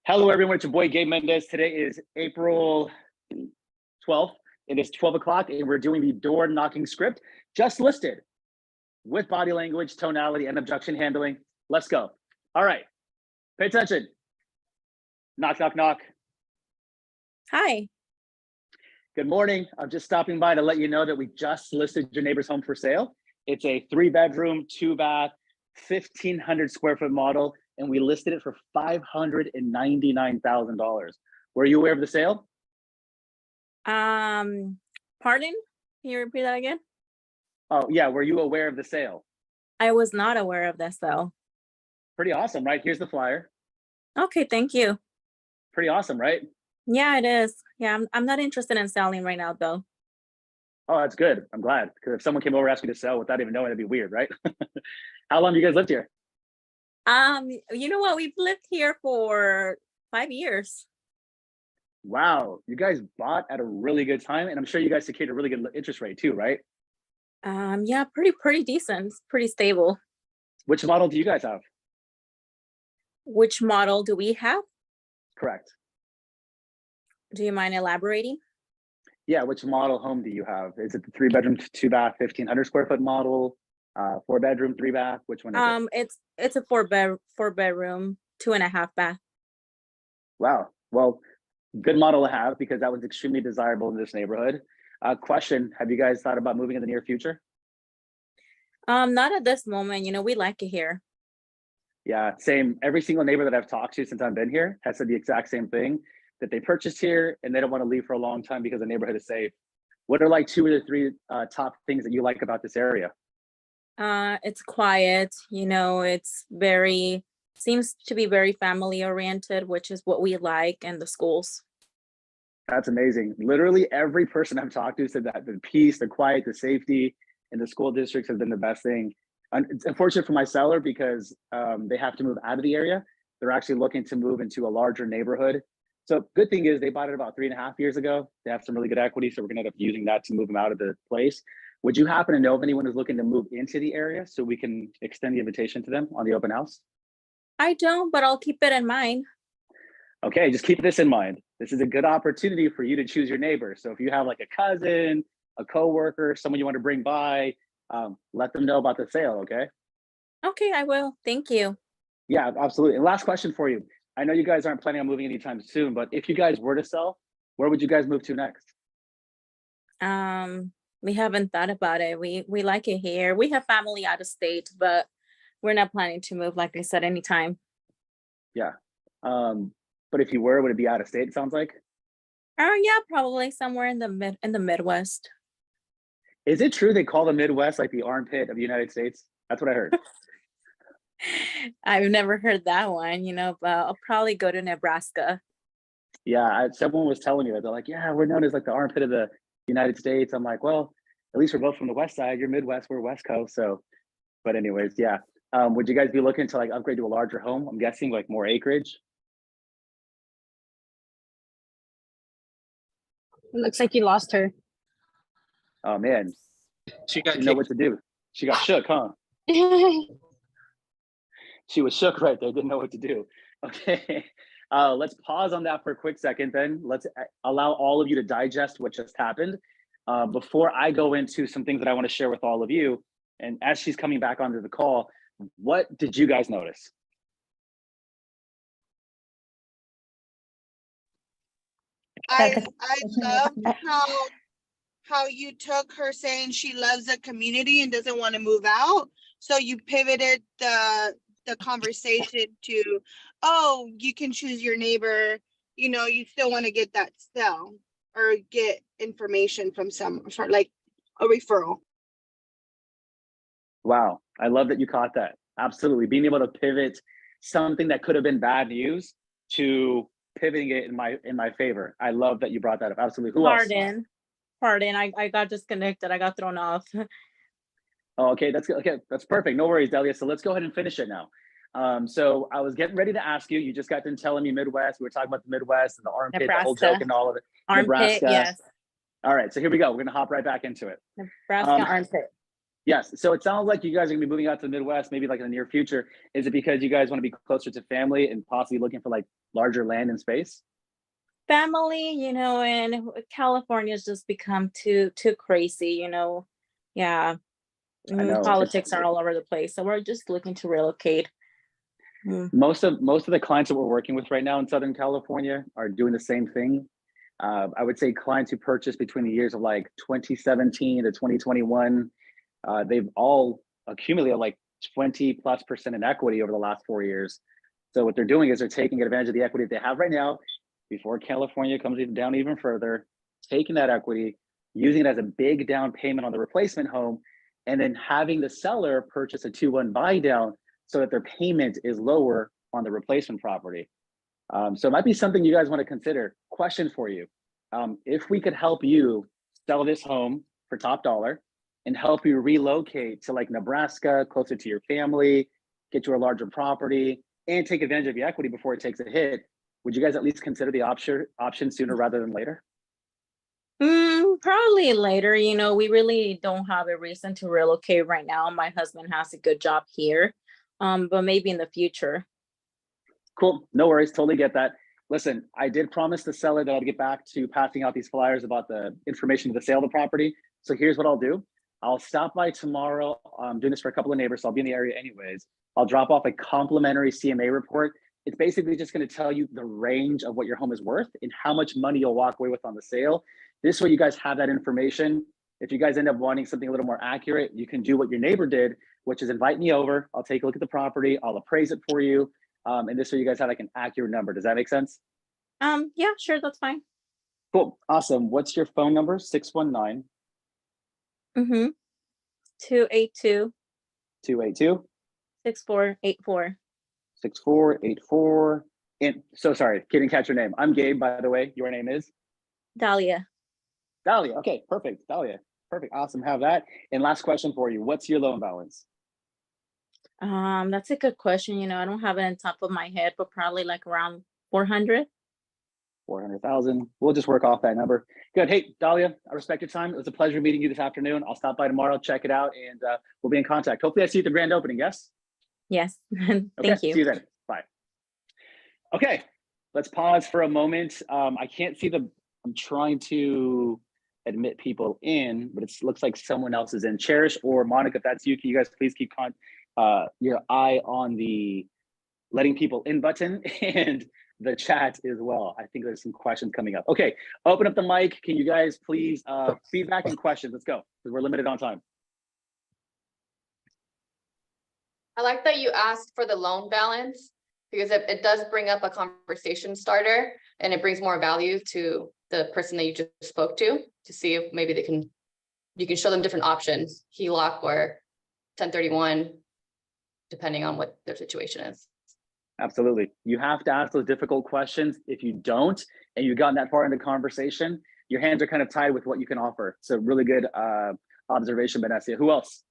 Hello, everyone. It's your boy, Gabe Mendez. Today is April 12th. It is 12 o'clock, and we're doing the door knocking script just listed with body language, tonality, and objection handling. Let's go. All right. Pay attention. Knock, knock, knock. Hi. Good morning. I'm just stopping by to let you know that we just listed your neighbor's home for sale. It's a 3-bedroom, 2-bath, 1,500 square foot model, and we listed it for $599,000. Were you aware of the sale? Pardon? Can you repeat that again? Oh, yeah. Were you aware of the sale? I was not aware of this though. Pretty awesome, right? Here's the flyer. Okay, thank you. Pretty awesome, right? Yeah, it is. Yeah, I'm not interested in selling right now though. Oh, that's good. I'm glad. Because if someone came over asking to sell without even knowing, it'd be weird, right? How long have you guys lived here? You know what? We've lived here for 5 years. Wow. You guys bought at a really good time. And I'm sure you guys secured a really good interest rate too, right? Yeah, pretty decent, pretty stable. Which model do you guys have? Which model do we have? Correct. Do you mind elaborating? Yeah, which model home do you have? Is it the 3-bedroom, 2-bath, 1,500 square foot model? 4-bedroom, 3-bath? Which one is it? It's a 4-bedroom, 2.5 bath. Wow. Well, good model to have because that was extremely desirable in this neighborhood. Question, have you guys thought about moving in the near future? Not at this moment. We like it here. Yeah, same. Every single neighbor that I've talked to since I've been here has said the exact same thing, that they purchased here and they don't want to leave for a long time because the neighborhood is safe. What are like 2 or 3 top things that you like about this area? It's quiet, seems to be very family oriented, which is what we like, and the schools. That's amazing. Literally every person I've talked to said that the peace, the quiet, the safety in the school districts has been the best thing. It's unfortunate for my seller because they have to move out of the area. They're actually looking to move into a larger neighborhood. So good thing is they bought it about 3.5 years ago. They have some really good equity. So we're gonna end up using that to move them out of the place. Would you happen to know if anyone is looking to move into the area so we can extend the invitation to them on the open house? I don't, but I'll keep it in mind. Okay, just keep this in mind. This is a good opportunity for you to choose your neighbor. So if you have like a cousin, a coworker, someone you want to bring by, let them know about the sale, okay? Okay, I will. Thank you. Yeah, absolutely. And last question for you. I know you guys aren't planning on moving anytime soon, but if you guys were to sell, where would you guys move to next? We haven't thought about it. We like it here. We have family out of state, but we're not planning to move, like I said, anytime. Yeah. But if you were, would it be out of state, it sounds like? Yeah, probably somewhere in the Midwest. Is it true they call the Midwest like the armpit of the United States? That's what I heard. I've never heard that one, but I'll probably go to Nebraska. Yeah, someone was telling me that. They're like, yeah, we're known as like the armpit of the United States. I'm like, well, at least we're both from the West side. You're Midwest, we're West Coast. So, but anyways, yeah. Would you guys be looking to like upgrade to a larger home? I'm guessing like more acreage. It looks like you lost her. Oh man, She got didn't know what to do. She got shook, huh? She was shook right there. Didn't know what to do. Okay, let's pause on that for a quick second. Then let's allow all of you to digest what just happened before I go into some things that I want to share with all of you. And as she's coming back onto the call, what did you guys notice? I love how you took her saying she loves the community and doesn't want to move out. So you pivoted the conversation to, oh, you can choose your neighbor. You still want to get that sell or get information from for like a referral. Wow, I love that you caught that. Absolutely, being able to pivot something that could have been bad news to pivoting it in my favor. I love that you brought that up. Absolutely. Who else? Pardon. I got disconnected. I got thrown off. Oh, okay, that's good. Okay, that's perfect. No worries, Delia. So let's go ahead and finish it now. So I was getting ready to ask you. You just got done telling me Midwest. We were talking about the Midwest and the armpit, Nebraska. the whole joke and all of it. Armpit, Nebraska. yes. All right, so here we go. We're gonna hop right back into it. Nebraska armpit. Yes. So it sounds like you guys are gonna be moving out to the Midwest, maybe like in the near future. Is it because you guys want to be closer to family and possibly looking for like larger land and space? Family, and California's just become too crazy, Yeah, I know it's politics are all over the place, so we're just looking to relocate. Mm. most of the clients that we're working with right now in Southern California are doing the same thing. I would say clients who purchased between the years of like 2017 to 2021, they've all accumulated like 20+% in equity over the last 4 years. So what they're doing is they're taking advantage of the equity they have right now before California comes even down even further, taking that equity, using it as a big down payment on the replacement home, and then having the seller purchase a 2-1 buy down so that their payment is lower on the replacement property. So it might be something you guys want to consider. Question for you. If we could help you sell this home for top dollar and help you relocate to like Nebraska, closer to your family, get you a larger property, and take advantage of your equity before it takes a hit, would you guys at least consider the option sooner rather than later? Probably later. We really don't have a reason to relocate right now. My husband has a good job here, but maybe in the future. Cool. No worries. Totally get that. Listen, I did promise the seller that I'd get back to passing out these flyers about the information of the sale of the property. So here's what I'll do. I'll stop by tomorrow. I'm doing this for a couple of neighbors, so I'll be in the area anyways. I'll drop off a complimentary CMA report. It's basically just going to tell you the range of what your home is worth and how much money you'll walk away with on the sale. This way you guys have that information. If you guys end up wanting something a little more accurate, you can do what your neighbor did, which is invite me over. I'll take a look at the property. I'll appraise it for you. And this way you guys have like an accurate number. Does that make sense? Yeah, sure, that's fine. Cool. Awesome. What's your phone number? 619 Mm-hmm. 282 282 6484. 6484. And so sorry, didn't catch your name. I'm Gabe, by the way. Your name is? Dahlia. Dahlia. Okay, perfect. Dahlia. Perfect. Awesome. Have that. And last question for you. What's your loan balance? That's a good question. I don't have it on top of my head, but probably like around 400. 400,000. We'll just work off that number. Good. Hey, Dahlia, I respect your time. It was a pleasure meeting you this afternoon. I'll stop by tomorrow, check it out, and we'll be in contact. Hopefully I see you at the grand opening, yes? Yes. Okay, Thank you. see you then. Bye. Okay, let's pause for a moment. I can't see I'm trying to admit people in, but it looks like someone else is in. Cherish or Monica, if that's you, can you guys please keep your eye on the letting people in button and the chat as well. I think there's some questions coming up. Okay, open up the mic. Can you guys please feedback and questions? Let's go, because we're limited on time. I like that you asked for the loan balance because it does bring up a conversation starter and it brings more value to the person that you just spoke to see if maybe you can show them different options, HELOC or 1031, depending on what their situation is. Absolutely. You have to ask those difficult questions. If you don't, and you've gotten that far in the conversation, your hands are kind of tied with what you can offer. So really good observation, Vanessa. Who else?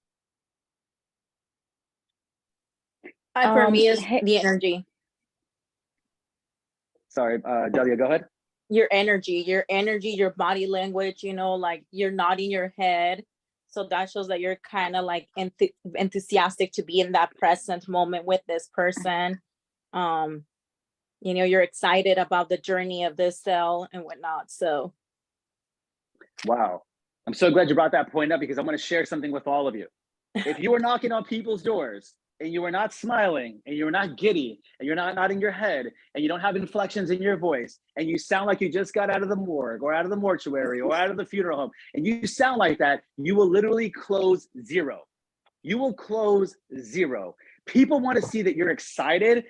For me, is the energy. Sorry, Delia, go ahead. Your energy, your body language, like you're nodding your head. So that shows that you're kind of like enthusiastic to be in that present moment with this person. You're excited about the journey of this sale and whatnot. So. Wow. I'm so glad you brought that point up because I'm going to share something with all of you. If you are knocking on people's doors and you are not smiling and you're not giddy and you're not nodding your head and you don't have inflections in your voice and you sound like you just got out of the morgue or out of the mortuary or out of the funeral home and you sound like that, you will literally close zero. You will close zero. People want to see that you're excited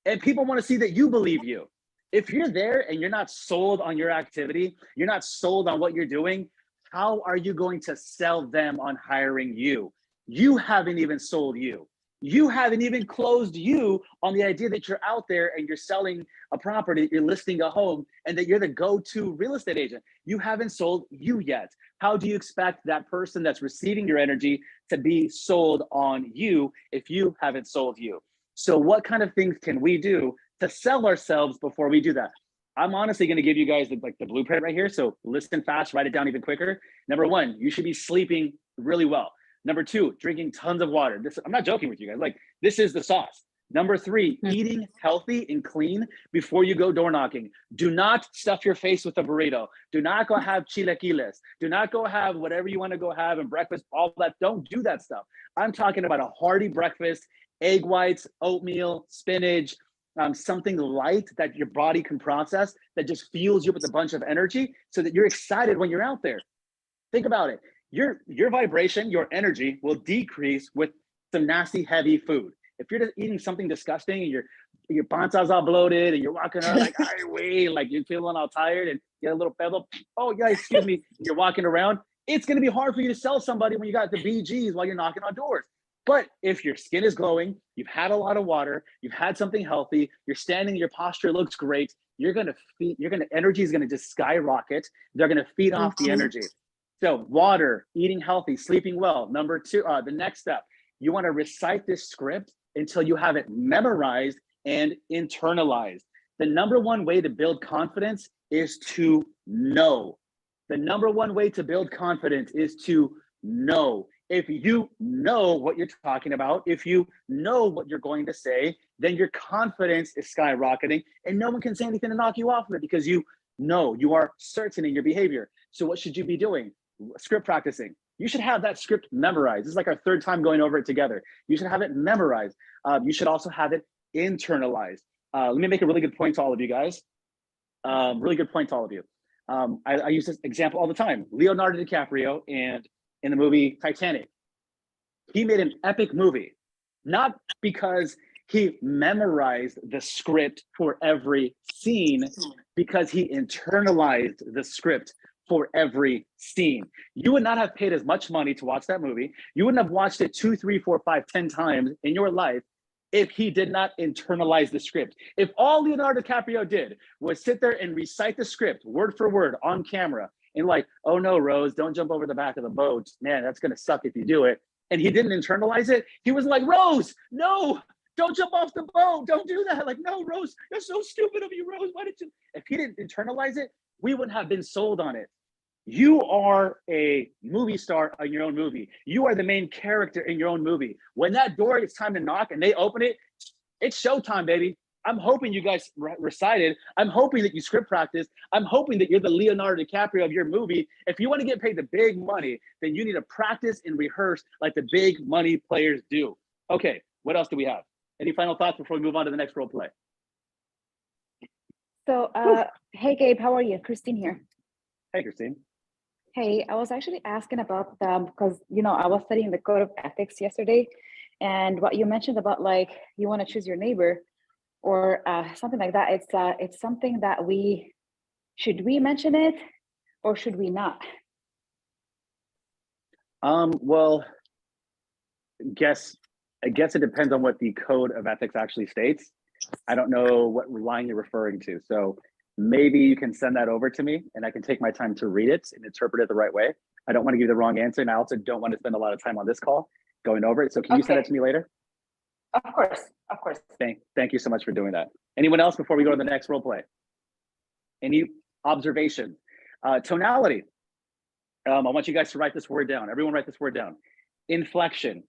and people want to see that you believe you. If you're there and you're not sold on your activity, you're not sold on what you're doing, how are you going to sell them on hiring you? You haven't even sold you. You haven't even closed you on the idea that you're out there and you're selling a property, you're listing a home, and that you're the go-to real estate agent. You haven't sold you yet. How do you expect that person that's receiving your energy to be sold on you if you haven't sold you? So what kind of things can we do to sell ourselves before we do that? I'm honestly going to give you guys the blueprint right here. So listen fast, write it down even quicker. Number one, you should be sleeping really well. Number 2, drinking tons of water. This, I'm not joking with you guys. Like, this is the sauce. Number 3, eating healthy and clean before you go door knocking. Do not stuff your face with a burrito. Do not go have chilaquiles. Do not go have whatever you want to go have and breakfast, all that. Don't do that stuff. I'm talking about a hearty breakfast, egg whites, oatmeal, spinach, something light that your body can process that just fuels you with a bunch of energy so that you're excited when you're out there. Think about it. Your vibration, your energy will decrease with some nasty, heavy food. If you're just eating something disgusting and your panza's all bloated and you're walking around like, I wait, like you're feeling all tired and you get a little pedo, oh yeah, excuse me, you're walking around, it's gonna be hard for you to sell somebody when you got the BGs while you're knocking on doors. But if your skin is glowing, you've had a lot of water, you've had something healthy, you're standing, your posture looks great, energy is gonna just skyrocket. They're gonna feed off the energy. So water, eating healthy, sleeping well. Number 2, the next step, you wanna recite this script until you have it memorized and internalized. The number 1 way to build confidence is to know. The number 1 way to build confidence is to know. If you know what you're talking about, if you know what you're going to say, then your confidence is skyrocketing and no one can say anything to knock you off of it because you know, you are certain in your behavior. So what should you be doing? Script practicing. You should have that script memorized. This is like our 3rd time going over it together. You should have it memorized. You should also have it internalized. Let me make a really good point to all of you guys. Really good point to all of you. I use this example all the time. Leonardo DiCaprio and in the movie Titanic, he made an epic movie, not because he memorized the script for every scene, because he internalized the script for every scene. You would not have paid as much money to watch that movie. You wouldn't have watched it 2, 3, 4, 5, 10 times in your life if he did not internalize the script. If all Leonardo DiCaprio did was sit there and recite the script word for word on camera and like, oh no, Rose, don't jump over the back of the boat. Man, that's gonna suck if you do it. And he didn't internalize it. He was like, Rose, no, don't jump off the boat. Don't do that. Like, no, Rose, that's so stupid of you, Rose. Why did you? If he didn't internalize it, we wouldn't have been sold on it. You are a movie star in your own movie. You are the main character in your own movie. When that door, it's time to knock and they open it, it's showtime, baby. I'm hoping you guys recited. I'm hoping that you script practice. I'm hoping that you're the Leonardo DiCaprio of your movie. If you want to get paid the big money, then you need to practice and rehearse like the big money players do. Okay, what else do we have? Any final thoughts before we move on to the next role play? So, hey, Gabe, how are you? Christine here. Hey, Christine. Hey, I was actually asking about because I was studying the code of ethics yesterday, and what you mentioned about like you want to choose your neighbor or something like that. It's something that should we mention it or should we not? Well, I guess it depends on what the code of ethics actually states. I don't know what line you're referring to, so maybe you can send that over to me and I can take my time to read it and interpret it the right way. I don't want to give you the wrong answer, and I also don't want to spend a lot of time on this call going over it. So can you send it to me later? Of course. Thank you so much for doing that. Anyone else before we go to the next role play? Any observation? Tonality. I want you guys to write this word down. Everyone write this word down. Inflection.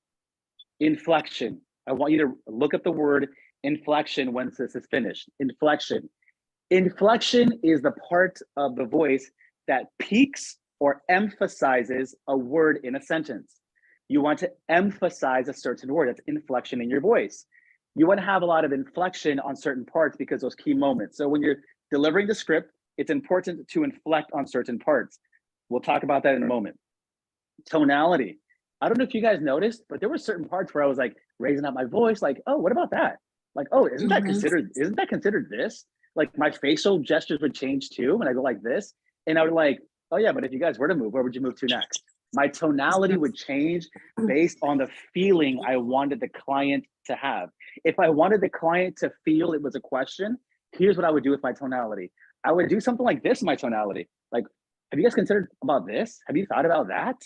I want you to look up the word inflection once this is finished. Inflection. Inflection is the part of the voice that peaks or emphasizes a word in a sentence. You want to emphasize a certain word. That's inflection in your voice. You want to have a lot of inflection on certain parts because those key moments. So when you're delivering the script, it's important to inflect on certain parts. We'll talk about that in a moment. Tonality. I don't know if you guys noticed, but there were certain parts where I was like raising up my voice, like, oh, what about that? Like, oh, isn't that considered this? Like my facial gestures would change too when I go like this. And I would like, oh yeah, but if you guys were to move, where would you move to next? My tonality would change based on the feeling I wanted the client to have. If I wanted the client to feel it was a question, here's what I would do with my tonality. I would do something like this in my tonality. Like, have you guys considered about this? Have you thought about that?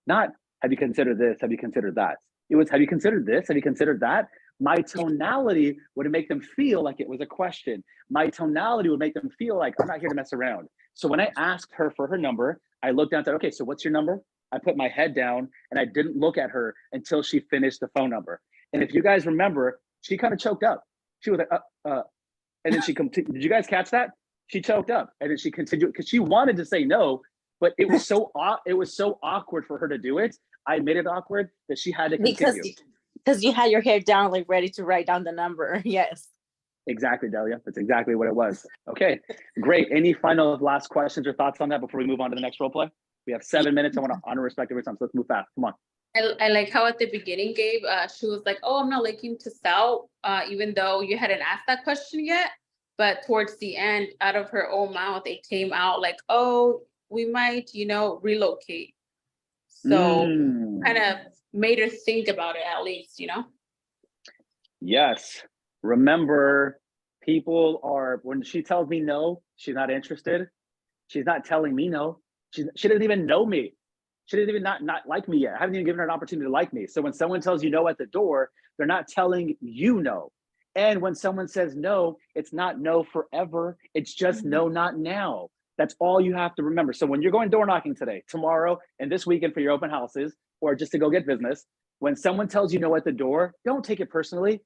Not, have you considered this? Have you considered that? It was, have you considered this? Have you considered that? My tonality would make them feel like it was a question. My tonality would make them feel like I'm not here to mess around. So when I asked her for her number, I looked down and said, okay, so what's your number? I put my head down and I didn't look at her until she finished the phone number. And if you guys remember, she kind of choked up. She was like, and then she continued. Did you guys catch that? She choked up and then she continued because she wanted to say no, but it was so awkward for her to do it. I made it awkward that she had to continue. Because you had your hair down, like ready to write down the number. Yes. Exactly, Delia. That's exactly what it was. Okay, great. Any final last questions or thoughts on that before we move on to the next role play? We have 7 minutes. I want to honor respect every time. So let's move fast. Come on. I like how at the beginning, Gabe, she was like, "Oh, I'm not looking to sell," even though you hadn't asked that question yet. But towards the end, out of her own mouth, it came out like, "Oh, we might, relocate." So kind of made her think about it at least, Yes. Remember, people are, when she tells me no, she's not interested. She's not telling me no. She doesn't even know me. She didn't even not like me yet. I haven't even given her an opportunity to like me. So when someone tells you no at the door, they're not telling you no. And when someone says no, it's not no forever. It's just no, not now. That's all you have to remember. So when you're going door knocking today, tomorrow, and this weekend for your open houses, or just to go get business, when someone tells you no at the door, don't take it personally.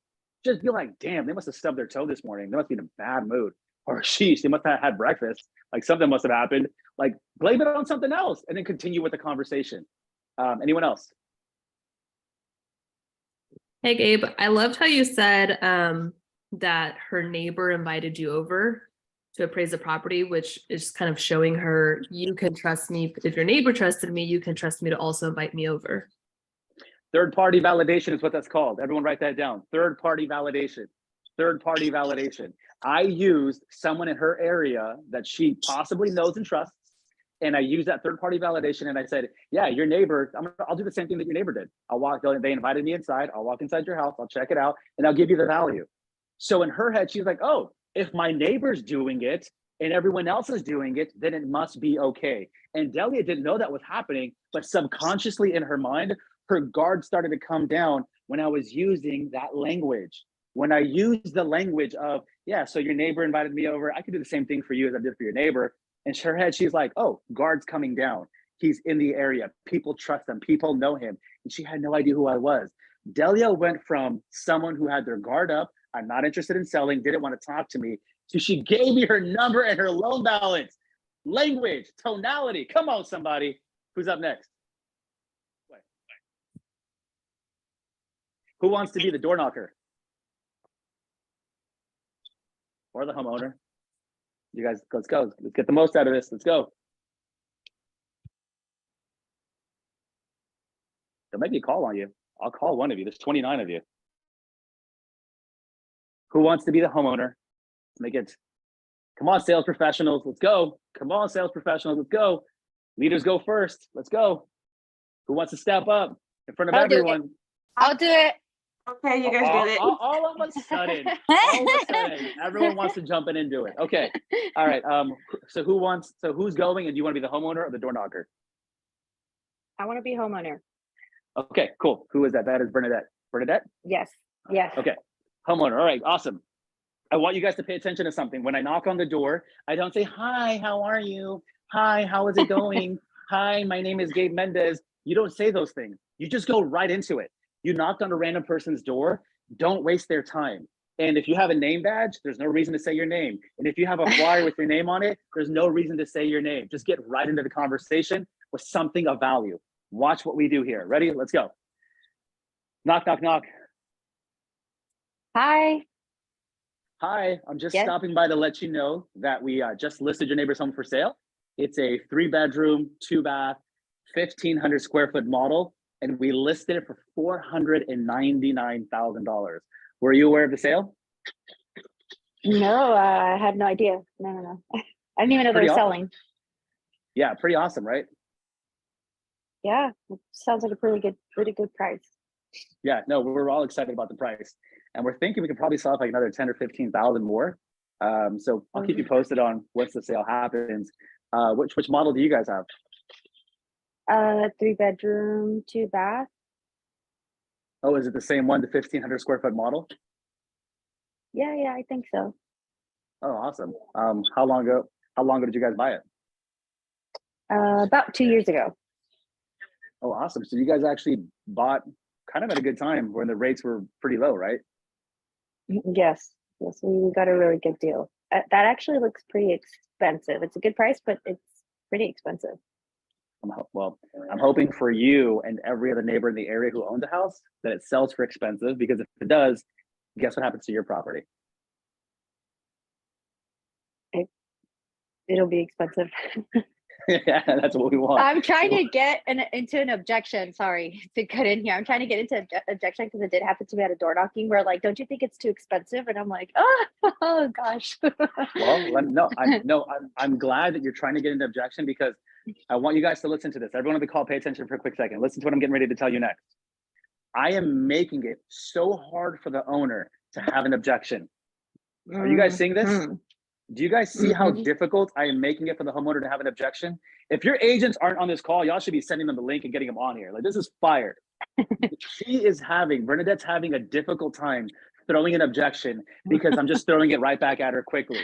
Just be like, damn, they must have stubbed their toe this morning. They must be in a bad mood. Or sheesh, they must have had breakfast. Like something must have happened. Like blame it on something else and then continue with the conversation. Anyone else? Hey, Gabe, I loved how you said that her neighbor invited you over to appraise the property, which is kind of showing her you can trust me. If your neighbor trusted me, you can trust me to also invite me over. Third-party validation is what that's called. Everyone write that down. Third-party validation. Third-party validation. I used someone in her area that she possibly knows and trusts, and I used that third-party validation, and I said, yeah, your neighbor, I'll do the same thing that your neighbor did. They invited me inside. I'll walk inside your house. I'll check it out, and I'll give you the value. So in her head, she's like, oh, if my neighbor's doing it and everyone else is doing it, then it must be okay. And Delia didn't know that was happening, but subconsciously in her mind, her guard started to come down when I was using that language. When I used the language of, yeah, so your neighbor invited me over, I could do the same thing for you as I did for your neighbor. And in her head, she's like, oh, guard's coming down. He's in the area. People trust him. People know him. And she had no idea who I was. Delia went from someone who had their guard up, I'm not interested in selling, didn't want to talk to me, to she gave me her number and her loan balance. Language, tonality. Come on, somebody. Who's up next? Who wants to be the door knocker? Or the homeowner? You guys, let's go. Let's get the most out of this. Let's go. There might be a call on you. I'll call one of you. There's 29 of you. Who wants to be the homeowner? Let's make it. Come on, sales professionals. Let's go. Come on, sales professionals. Let's go. Leaders go first. Let's go. Who wants to step up in front of everyone? I'll do it. Okay, you guys did it. All of a sudden, everyone wants to jump in and do it. Okay. All right. So who's going, and do you want to be the homeowner or the door knocker? I want to be homeowner. Okay, cool. Who is that? That is Bernadette. Bernadette? Yes. Yes. Okay. Homeowner. All right, awesome. I want you guys to pay attention to something. When I knock on the door, I don't say, hi, how are you? Hi, how is it going? Hi, my name is Gabe Mendez. You don't say those things. You just go right into it. You knocked on a random person's door, don't waste their time. And if you have a name badge, there's no reason to say your name. And if you have a flyer with your name on it, there's no reason to say your name. Just get right into the conversation with something of value. Watch what we do here. Ready? Let's go. Knock, knock, knock. Hi. Hi, I'm just Yes. stopping by to let you know that we just listed your neighbor's home for sale. It's a 3-bedroom, 2-bath, 1,500 square foot model, and we listed it for $499,000. Were you aware of the sale? No, I had no idea. No. I didn't even know they Pretty were awesome. selling. Yeah, pretty awesome, right? Yeah, it sounds like a pretty good price. Yeah, no, we're all excited about the price, and we're thinking we could probably sell it like another 10 or 15,000 more. So I'll keep you posted on once the sale happens. Which model do you guys have? 3-bedroom, 2-bath. Oh, is it the same one, the 1,500 square foot model? Yeah, I think so. Oh, awesome. How long ago did you guys buy it? About 2 years ago. Oh, awesome. So you guys actually bought kind of at a good time when the rates were pretty low, right? Yes, yes, we got a really good deal. That actually looks pretty expensive. It's a good price, but it's pretty expensive. Well, I'm hoping for you and every other neighbor in the area who owns a house that it sells for expensive, because if it does, guess what happens to your property? It'll be expensive. Yeah, that's what we want. I'm trying to get into an objection. Sorry to cut in here. I'm trying to get into objection because it did happen to me at a door knocking where like, don't you think it's too expensive? And I'm like, oh gosh. Well, I'm glad that you're trying to get into objection, because I want you guys to listen to this. Everyone on the call, pay attention for a quick second. Listen to what I'm getting ready to tell you next. I am making it so hard for the owner to have an objection. Are you guys seeing this? Do you guys see how difficult I am making it for the homeowner to have an objection? If your agents aren't on this call, y'all should be sending them the link and getting them on here. Like, this is fire. Bernadette's having a difficult time throwing an objection because I'm just throwing it right back at her quickly.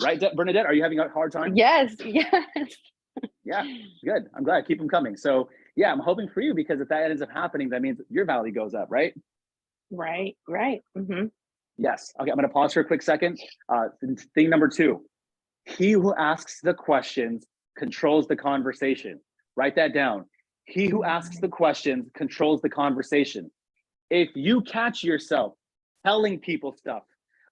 Right, Bernadette? Are you having a hard time? Yes. Yeah, good. I'm glad. Keep them coming. So yeah, I'm hoping for you, because if that ends up happening, that means your value goes up, right? Right. Yes. Okay, I'm going to pause for a quick second. Thing number 2, he who asks the questions controls the conversation. Write that down. He who asks the questions controls the conversation. If you catch yourself telling people stuff,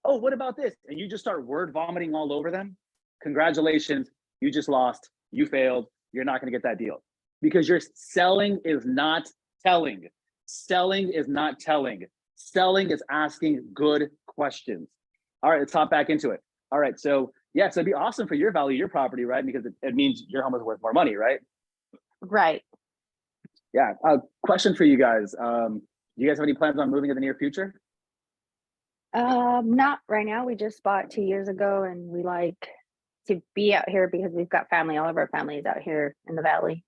oh, what about this? And you just start word vomiting all over them, congratulations, you just lost, you failed, you're not going to get that deal. Because your selling is not telling. Selling is not telling. Selling is asking good questions. All right, let's hop back into it. All right, so yeah, so it'd be awesome for your value, your property, right? Because it means your home is worth more money, right? Right. Yeah. Question for you guys. Do you guys have any plans on moving in the near future? Not right now. We just bought 2 years ago, and we like to be out here because we've got family. All of our family is out here in the valley.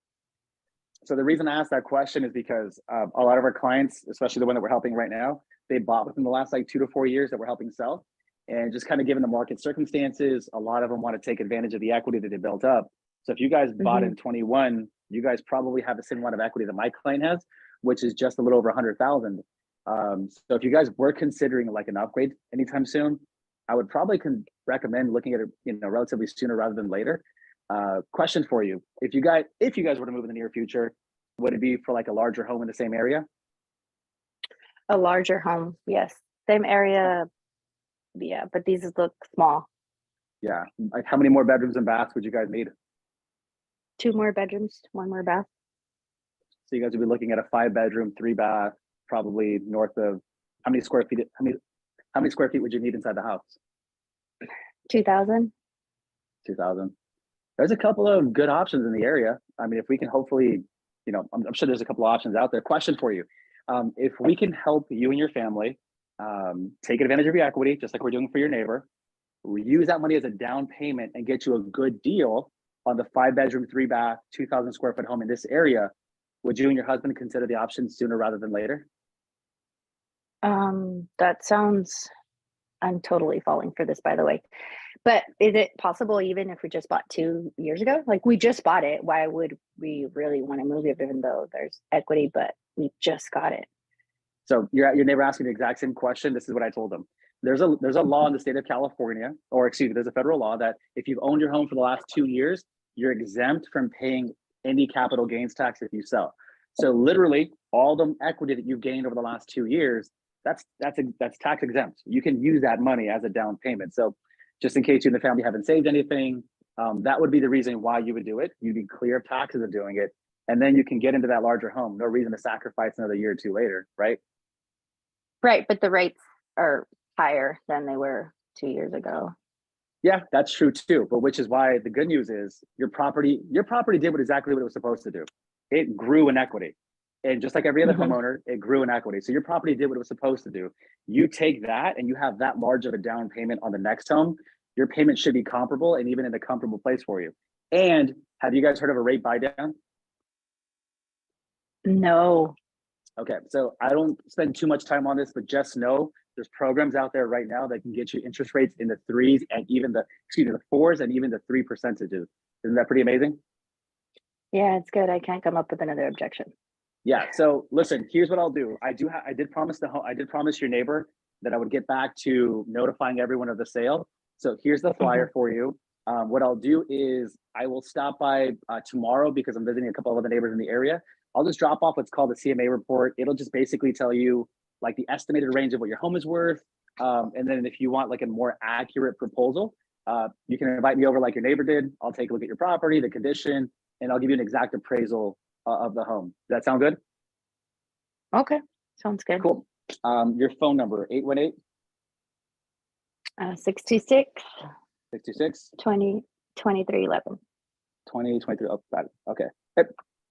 So the reason I asked that question is because a lot of our clients, especially the one that we're helping right now, they bought within the last like 2 to 4 years that we're helping sell. And just kind of given the market circumstances, a lot of them want to take advantage of the equity that they built up. So if you guys bought in 21, you guys probably have the same amount of equity that my client has, which is just a little over 100,000. So if you guys were considering like an upgrade anytime soon, I would probably recommend looking at it, relatively sooner rather than later. Question for you: if you guys were to move in the near future, would it be for like a larger home in the same area? A larger home, yes. Same area, yeah, but these look small. Yeah, like how many more bedrooms and baths would you guys need? 2 more bedrooms, 1 more bath. So you guys would be looking at a 5-bedroom, 3-bath, probably north of how many square feet? How many square feet would you need inside the house? 2,000. 2,000. There's a couple of good options in the area. I mean, if we can hopefully, I'm sure there's a couple of options out there. Question for you: if we can help you and your family take advantage of your equity, just like we're doing for your neighbor, we use that money as a down payment and get you a good deal on the 5-bedroom, 3-bath, 2,000 square foot home in this area, would you and your husband consider the option sooner rather than later? That sounds, I'm totally falling for this, by the way. But is it possible even if we just bought 2 years ago? Like, we just bought it. Why would we really want to move it even though there's equity, but we just got it? So your neighbor asked me the exact same question. This is what I told them. There's a law in the state of California, or excuse me, there's a federal law that if you've owned your home for the last 2 years, you're exempt from paying any capital gains tax if you sell. So literally all the equity that you've gained over the last 2 years, that's tax exempt. You can use that money as a down payment. So just in case you and the family haven't saved anything, that would be the reason why you would do it. You'd be clear of taxes of doing it, and then you can get into that larger home. No reason to sacrifice another year or 2 later, right? Right, but the rates are higher than they were 2 years ago. Yeah, that's true too. But which is why the good news is your property did exactly what it was supposed to do. It grew in equity. And just like every other homeowner, it grew in equity. So your property did what it was supposed to do. You take that and you have that large of a down payment on the next home, your payment should be comparable and even in a comfortable place for you. And have you guys heard of a rate buy down? No. Okay, so I don't spend too much time on this, but just know there's programs out there right now that can get you interest rates in the 3s and even the 4s and even the 3%. Isn't that pretty amazing? Yeah, it's good. I can't come up with another objection. Yeah. So listen, here's what I'll do. I did promise I did promise your neighbor that I would get back to notifying everyone of the sale. So here's the flyer for you. What I'll do is I will stop by tomorrow because I'm visiting a couple of other neighbors in the area. I'll just drop off what's called the CMA report. It'll just basically tell you like the estimated range of what your home is worth. And then if you want like a more accurate proposal, you can invite me over like your neighbor did. I'll take a look at your property, the condition, and I'll give you an exact appraisal of the home. Does that sound good? Okay, sounds good. Cool. Your phone number, 818 66 66 20 23 11. 20 23. Oh, got it. Okay. Hey,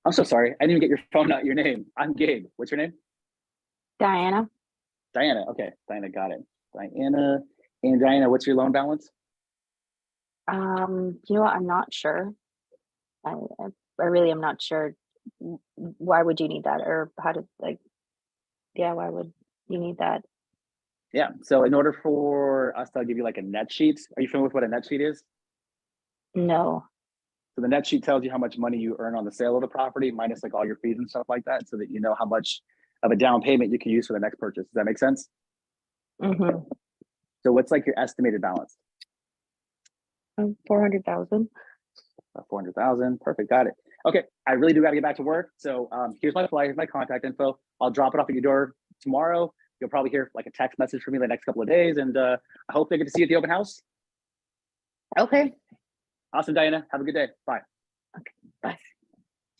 I'm so sorry. I didn't even get your phone, not your name. I'm Gabe. What's your name? Diana. Diana. Okay. Diana, got it. Diana. And Diana, what's your loan balance? You know what? I'm not sure. I really am not sure. Why would you need that, or how to like? Yeah, why would you need that? Yeah. So in order for us to give you like a net sheet, are you familiar with what a net sheet is? No. So the net sheet tells you how much money you earn on the sale of the property, minus like all your fees and stuff like that, so that you know how much of a down payment you can use for the next purchase. Does that make sense? Mm-hmm. So what's like your estimated balance? 400,000. 400,000. Perfect. Got it. Okay. I really do got to get back to work. So here's my flyer, here's my contact info. I'll drop it off at your door tomorrow. You'll probably hear like a text message from me the next couple of days. And I hope they get to see you at the open house. Okay. Awesome, Diana. Have a good day. Bye. Okay. Bye.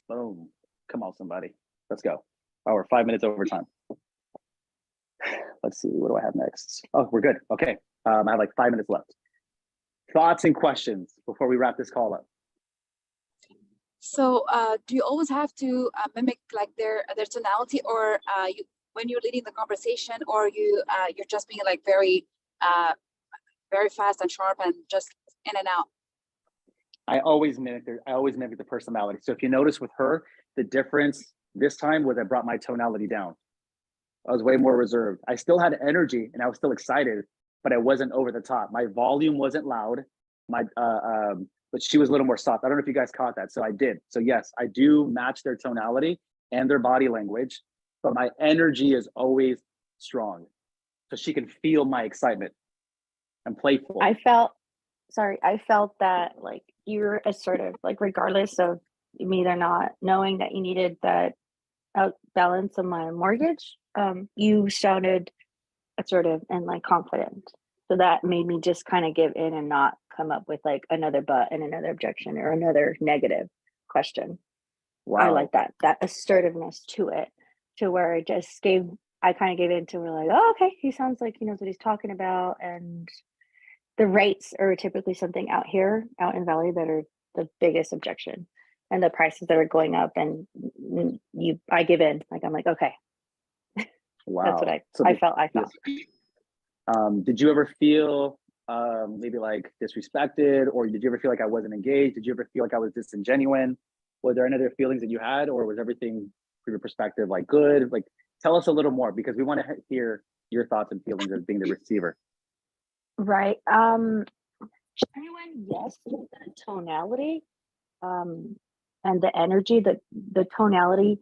Boom. Come on, somebody. Let's go. Oh, we're 5 minutes over time. Let's see. What do I have next? Oh, we're good. Okay. I have like 5 minutes left. Thoughts and questions before we wrap this call up? So do you always have to mimic like their tonality, or you when you're leading the conversation, or you're just being like very fast and sharp and just in and out? I always mimic the personality. So if you notice with her, the difference this time was I brought my tonality down. I was way more reserved. I still had energy and I was still excited, but I wasn't over the top. My volume wasn't loud. But she was a little more soft. I don't know if you guys caught that. So I did. So yes, I do match their tonality and their body language, but my energy is always strong. So she can feel my excitement. I'm playful. I felt that like you're assertive, like regardless of me either not knowing that you needed that balance of my mortgage, you sounded assertive and like confident. So that made me just kind of give in and not come up with like another but and another objection or another negative question. Wow. I like that assertiveness to it, to where it just I kind of gave in to, we're like, oh, okay, he sounds like he knows what he's talking about. And the rates are typically something out in Valley that are the biggest objection, and the prices that are going up, and I give in. Like, I'm like, okay. Wow. That's what I felt. Did you ever feel maybe like disrespected, or did you ever feel like I wasn't engaged? Did you ever feel like I was disingenuous? Were there any other feelings that you had, or was everything from your perspective like good? Like, tell us a little more, because we want to hear your thoughts and feelings as being the receiver. Right. Everyone, yes, the tonality, and the energy, the tonality,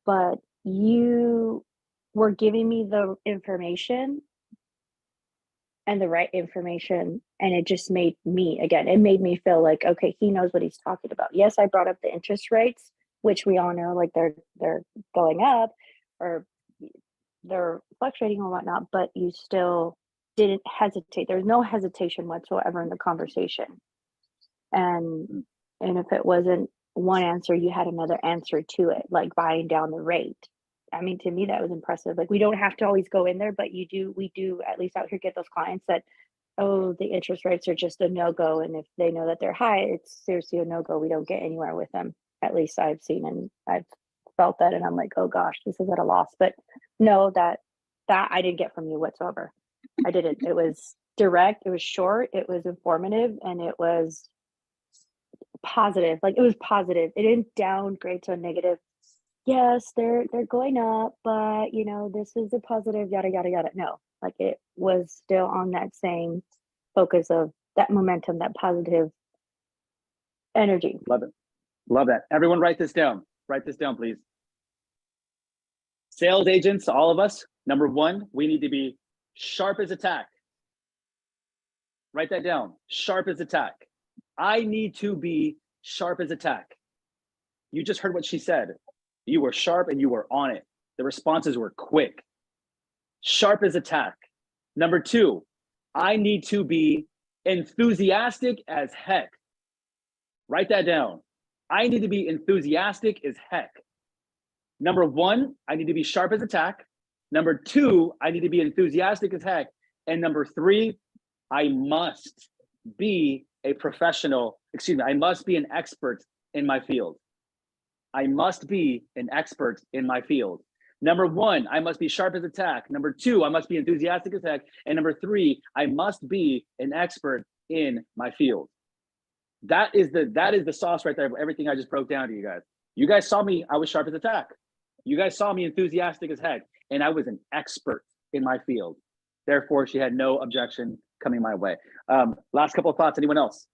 but you were giving me the information and the right information, and it just made me feel like, okay, he knows what he's talking about. Yes, I brought up the interest rates, which we all know, like they're going up or they're fluctuating or whatnot, but you still didn't hesitate. There's no hesitation whatsoever in the conversation. And if it wasn't one answer, you had another answer to it, like buying down the rate. I mean, to me, that was impressive. Like, we don't have to always go in there, but we do at least out here get those clients that, oh, the interest rates are just a no-go. And if they know that they're high, it's seriously a no-go. We don't get anywhere with them. At least I've seen and I've felt that. And I'm like, oh gosh, this is at a loss. But no, that I didn't get from you whatsoever. I didn't. It was direct, it was short, it was informative, and it was positive. Like, it was positive. It didn't downgrade to a negative. Yes, they're going up, but you know, this is a positive, yada yada yada. No, like, it was still on that same focus of that momentum, that positive energy. Love it. Love that. Everyone write this down. Write this down, please. Sales agents, all of us, number one, we need to be sharp as a tack. Write that down, sharp as a tack. I need to be sharp as a tack. You just heard what she said. You were sharp and you were on it. The responses were quick. Sharp as a tack. Number two, I need to be enthusiastic as heck. Write that down. I need to be enthusiastic as heck. Number one, I need to be sharp as a tack. Number two, I need to be enthusiastic as heck. And number three, I must be a professional, I must be an expert in my field. I must be an expert in my field. Number one, I must be sharp as a tack. Number two, I must be enthusiastic as heck. And number three, I must be an expert in my field. That is the sauce right there of everything I just broke down to you guys. You guys saw me, I was sharp as a tack. You guys saw me enthusiastic as heck, and I was an expert in my field. Therefore, she had no objection coming my way. Last couple of thoughts, anyone else?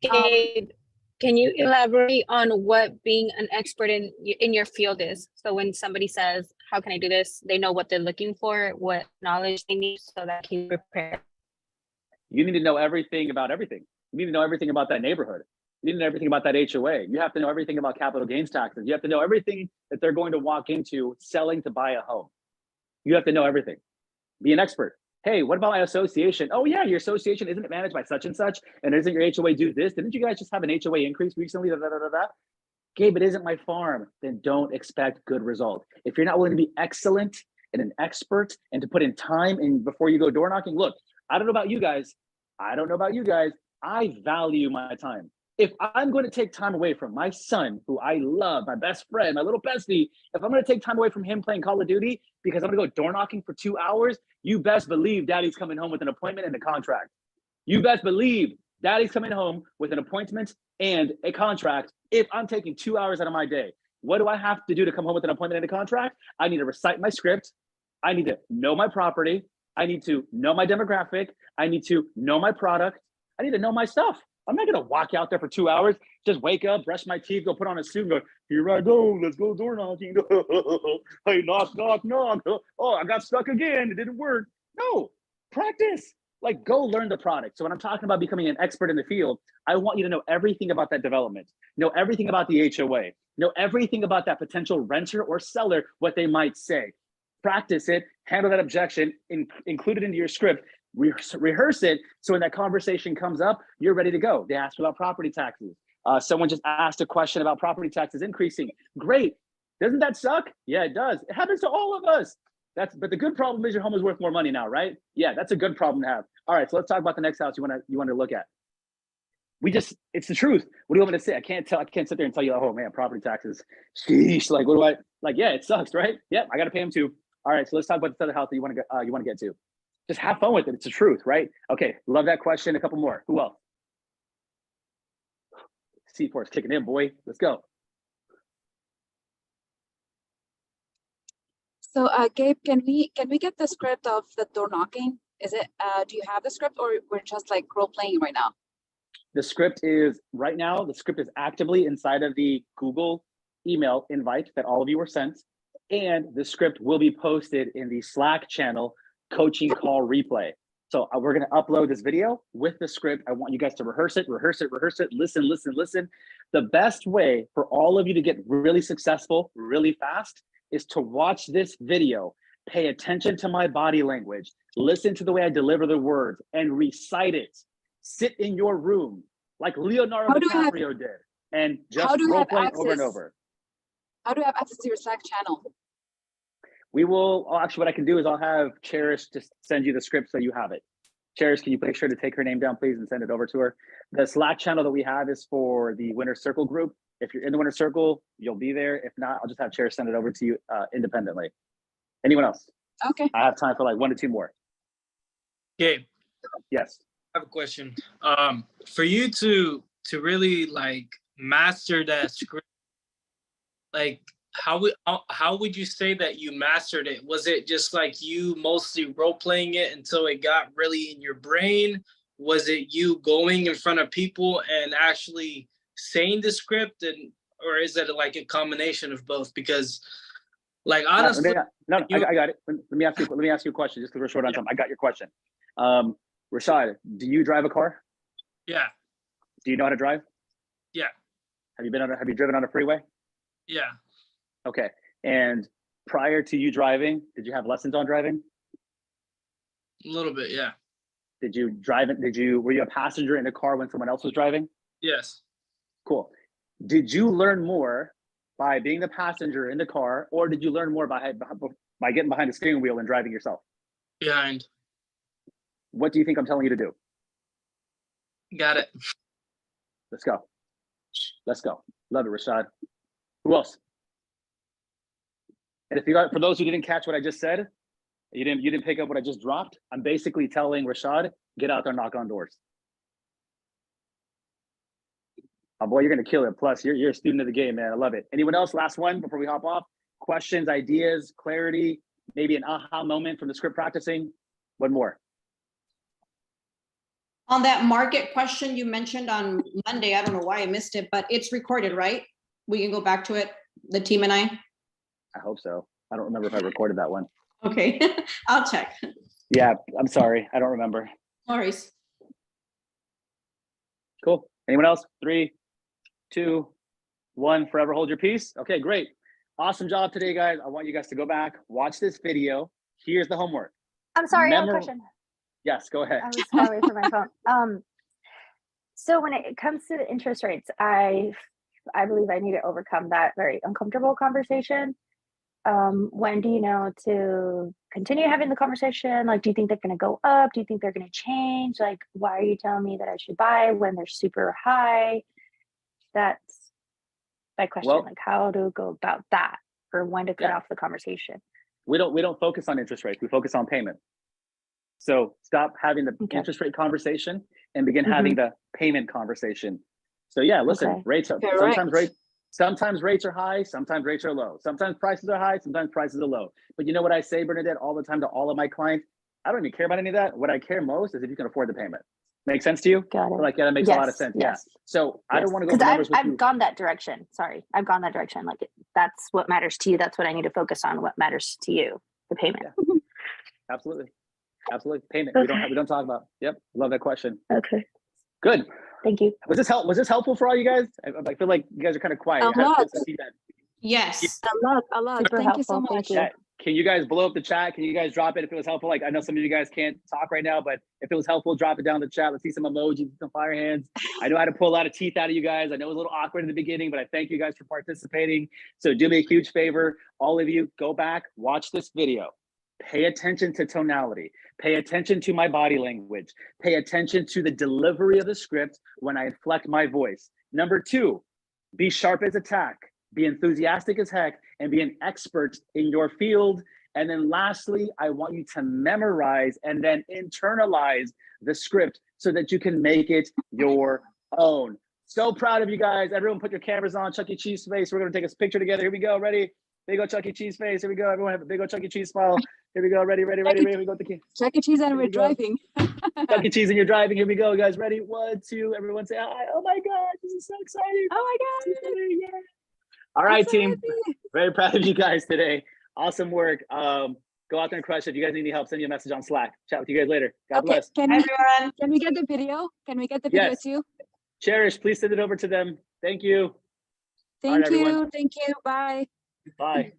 Gabe, can you elaborate on what being an expert in your field is? So when somebody says, how can I do this? They know what they're looking for, what knowledge they need so that they can prepare. You need to know everything about everything. You need to know everything about that neighborhood. You need to know everything about that HOA. You have to know everything about capital gains taxes. You have to know everything that they're going to walk into selling to buy a home. You have to know everything. Be an expert. Hey, what about my association? Oh yeah, your association, isn't it managed by such and such? And isn't your HOA do this? Didn't you guys just have an HOA increase recently? Gabe, it isn't my farm. Then don't expect good results. If you're not willing to be excellent and an expert and to put in time and before you go door knocking, look, I don't know about you guys. I value my time. If I'm going to take time away from my son, who I love, my best friend, my little bestie, if I'm going to take time away from him playing Call of Duty because I'm going to go door knocking for 2 hours, you best believe daddy's coming home with an appointment and a contract. You best believe daddy's coming home with an appointment and a contract if I'm taking 2 hours out of my day. What do I have to do to come home with an appointment and a contract? I need to recite my script. I need to know my property. I need to know my demographic. I need to know my product. I need to know my stuff. I'm not going to walk out there for 2 hours, just wake up, brush my teeth, go put on a suit and go, here I go, let's go door knocking. Hey, knock, knock, knock. Oh, I got stuck again. It didn't work. No, practice. Like, go learn the product. So when I'm talking about becoming an expert in the field, I want you to know everything about that development, know everything about the HOA, know everything about that potential renter or seller, what they might say. Practice it, handle that objection, include it into your script, rehearse it, so when that conversation comes up, you're ready to go. They asked about property taxes. Someone just asked a question about property taxes increasing. Great. Doesn't that suck? Yeah, it does. It happens to all of us. But the good problem is your home is worth more money now, right? Yeah, that's a good problem to have. All right, so let's talk about the next house you want to look at. It's the truth. What do you want me to say? I can't sit there and tell you, oh man, property taxes, sheesh. Like, what do I, like, yeah, it sucks, right? Yeah, I got to pay them too. All right, so let's talk about this other house that you want to get to. Just have fun with it. It's the truth, right? Okay, love that question. A couple more. Who else? C4 is kicking in, boy. Let's go. So Gabe, can we get the script of the door knocking? Is it do you have the script, or we're just like role playing right now? The script is right now, the script is actively inside of the Google email invite that all of you were sent. And the script will be posted in the Slack channel coaching call replay. So we're going to upload this video with the script. I want you guys to rehearse it, listen. The best way for all of you to get really successful really fast is to watch this video, pay attention to my body language, listen to the way I deliver the words, and recite it. Sit in your room like Leonardo DiCaprio did, and just role play over and over. How do I have access to your Slack channel? We will, actually what I can do is I'll have Cherish just send you the script so you have it. Cherish, can you make sure to take her name down, please, and send it over to her? The Slack channel that we have is for the Winner Circle group. If you're in the Winner Circle, you'll be there. If not, I'll just have Cherish send it over to you independently. Anyone else? Okay. I have time for like 1 to 2 more. Gabe. Yes. I have a question. For you to really like master that script, like how would you say that you mastered it? Was it just like you mostly role playing it until it got really in your brain? Was it you going in front of people and actually saying the script, and or is it like a combination of both? Because like Let me- honestly, no, you- I got it. Let me ask you a question, just because we're short on time. I got your question. Rashad, do you drive a car? yeah, Do you know how to drive? yeah, Have you driven on a freeway? yeah. Okay. And prior to you driving, did you have lessons on driving? A little bit, yeah. Did you drive it? Were you a passenger in a car when someone else was driving? Yes. Cool. Did you learn more by being the passenger in the car, or did you learn more by getting behind the steering wheel and driving yourself? Behind. What do you think I'm telling you to do? Got it. Let's go. Let's go. Love it, Rashad. Who else? And if you got, for those who didn't catch what I just said, you didn't pick up what I just dropped, I'm basically telling Rashad, get out there, knock on doors. Oh boy, you're gonna kill it. Plus, you're a student of the game, man. I love it. Anyone else? Last one before we hop off. Questions, ideas, clarity, maybe an aha moment from the script practicing. One more. On that market question you mentioned on Monday, I don't know why I missed it, but it's recorded, right? We can go back to it, the team and I? I hope so. I don't remember if I recorded that one. Okay, I'll check. Yeah, I'm sorry. I don't remember. No worries. Cool. Anyone else? 3, 2, 1. Forever hold your peace. Okay, great. Awesome job today, guys. I want you guys to go back, watch this video. Here's the homework. I'm sorry, I have a Memor- question. Yes, go ahead. I was far away from my phone. So when it comes to the interest rates, I believe I need to overcome that very uncomfortable conversation. When do you know to continue having the conversation? Like, do you think they're going to go up? Do you think they're going to change? Like, why are you telling me that I should buy when they're super high? That's my question. Well, like, how to go about that, or when to cut Yeah. off the conversation? We don't focus on interest rates. We focus on payment. So stop having the Okay. interest rate conversation and begin having the payment conversation. So yeah, listen, Okay. rates are sometimes rates are high, sometimes rates are low. Sometimes prices are high, sometimes prices are low. But you know what I say, Bernadette, all the time to all of my clients? I don't even care about any of that. What I care most is if you can afford the payment. Make sense to you? Got it. Like, yeah, that makes a lot of Yes, sense. yes. Yeah. So I don't want to go Because over numbers with I've you. gone that direction. Sorry, I've gone that direction. Like, that's what matters to you. That's what I need to focus on. What matters to you, the payment. Absolutely. Absolutely. Payment. We don't talk about. Yep. Love that question. Okay. Good. Thank you. Was this helpful for all you guys? I feel like you guys are kind of quiet. A I have lot. to see that. Yes. A lot. Super Thank you so helpful. much. Thank you. Yeah. Can you guys blow up the chat? Can you guys drop it if it was helpful? Like, I know some of you guys can't talk right now, but if it was helpful, drop it down in the chat. Let's see some emojis, some fire hands. I know how to pull a lot of teeth out of you guys. I know it was a little awkward in the beginning, but I thank you guys for participating. So do me a huge favor. All of you, go back, watch this video. Pay attention to tonality. Pay attention to my body language. Pay attention to the delivery of the script when I inflect my voice. Number 2, be sharp as a tack. Be enthusiastic as heck, and be an expert in your field. And then lastly, I want you to memorize and then internalize the script so that you can make it your own. So proud of you guys. Everyone put your cameras on, Chuck E. Cheese face. We're gonna take a picture together. Here we go, ready? Big old Chuck E. Cheese face. Here we go. Everyone have a big old Chuck E. Cheese smile. Here we go, ready? Here we go with the key. Chuck E. Cheese and Here we're we go. driving. Chuck E. Cheese and you're driving. Here we go, guys. Ready? 1, 2. Everyone say hi. Oh my God, this is so exciting. Oh my God. Yeah. All right, so team. happy. Very proud of you guys today. Awesome work. Go out there and crush it. If you guys need any help, send me a message on Slack. Chat with you guys later. God bless. Can Hi, we, everyone. can we get the video? Can we get the video Yes. too? Cherish, please send it over to them. Thank you. Thank everyone. you. Thank you. Bye. Bye.